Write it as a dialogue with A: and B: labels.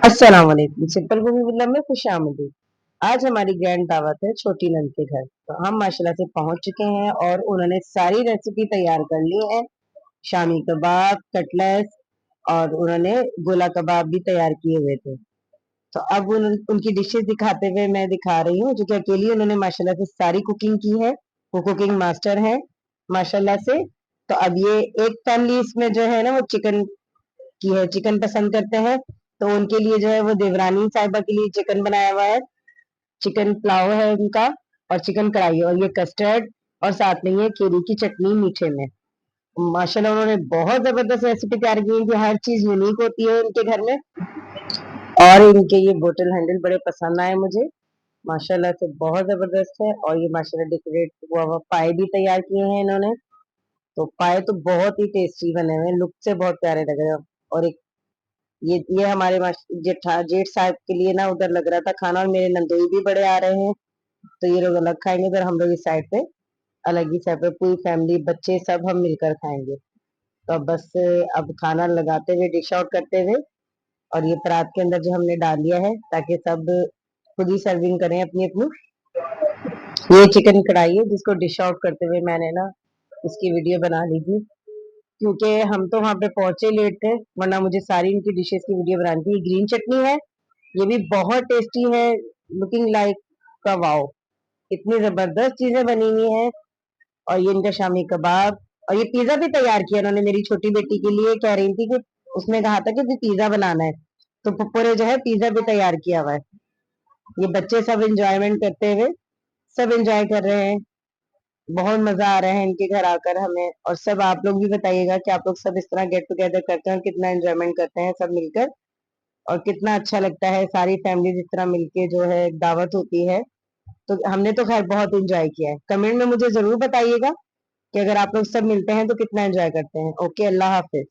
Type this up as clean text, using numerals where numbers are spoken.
A: अस्सलाम वालेकुम। Simple cooking with में खुश आमदीद। आज हमारी ग्रैंड दावत है छोटी नंद के घर। तो हम माशाल्लाह से पहुंच चुके हैं और उन्होंने सारी रेसिपी तैयार कर ली है। शामी कबाब, कटलेस और उन्होंने गोला कबाब भी तैयार किए हुए थे। तो अब उनकी डिशेस दिखाते हुए मैं दिखा रही हूँ, जो कि अकेली उन्होंने माशाल्लाह से सारी कुकिंग की है। वो कुकिंग मास्टर है माशाल्लाह से। तो अब ये एक फैमिली इसमें जो है ना वो चिकन की है, चिकन पसंद करते हैं। तो उनके लिए जो है वो देवरानी साहिबा के लिए चिकन बनाया हुआ है। चिकन पुलाव है उनका और चिकन कढ़ाई है, और ये कस्टर्ड और साथ में ये केरी की चटनी मीठे में। माशाल्लाह उन्होंने बहुत जबरदस्त रेसिपी तैयार की है कि हर चीज यूनिक होती है उनके घर में। और इनके ये बोतल हैंडल बड़े पसंद आए मुझे। माशाल्लाह से बहुत जबरदस्त है। और ये माशाल्लाह डेकोरेट हुआ हुआ पाए भी तैयार किए हैं इन्होंने। तो पाए तो बहुत ही टेस्टी बने हुए हैं, लुक से बहुत प्यारे लग रहे हैं। और एक ये हमारे जेठा जेठ साहब के लिए ना उधर लग रहा था खाना, और मेरे नंदोई भी बड़े आ रहे हैं। तो ये लोग अलग खाएंगे, उधर हम लोग इस साइड पे अलग ही साइड पे पूरी फैमिली बच्चे सब हम मिलकर खाएंगे। तो अब बस अब खाना लगाते हुए डिश आउट करते हुए, और ये परात के अंदर जो हमने डाल दिया है ताकि सब खुद ही सर्विंग करें अपनी अपनी। ये चिकन कढ़ाई है जिसको डिश आउट करते हुए मैंने ना इसकी वीडियो बना ली थी, क्योंकि हम तो वहां पे पहुंचे लेट थे, वरना मुझे सारी इनकी डिशेस की वीडियो बनानी थी। ग्रीन चटनी है, ये भी बहुत टेस्टी है, लुकिंग लाइक का वाओ, इतनी जबरदस्त चीजें बनी हुई हैं। और ये इनका शामी कबाब। और ये पिज्जा भी तैयार किया उन्होंने मेरी छोटी बेटी के लिए, कह रही थी कि उसने कहा था कि पिज्जा बनाना है, तो पप्पू ने जो है पिज्जा भी तैयार किया हुआ है। ये बच्चे सब इंजॉयमेंट करते हुए सब इंजॉय कर रहे हैं। बहुत मजा आ रहा है इनके घर आकर हमें। और सब आप लोग भी बताइएगा कि आप लोग सब इस तरह गेट टुगेदर करते हैं और कितना एंजॉयमेंट करते हैं सब मिलकर, और कितना अच्छा लगता है सारी फैमिली जिस तरह मिलके जो है दावत होती है। तो हमने तो खैर बहुत एंजॉय किया है। कमेंट में मुझे जरूर बताइएगा कि अगर आप लोग सब मिलते हैं तो कितना एंजॉय करते हैं। ओके, अल्लाह हाफिज।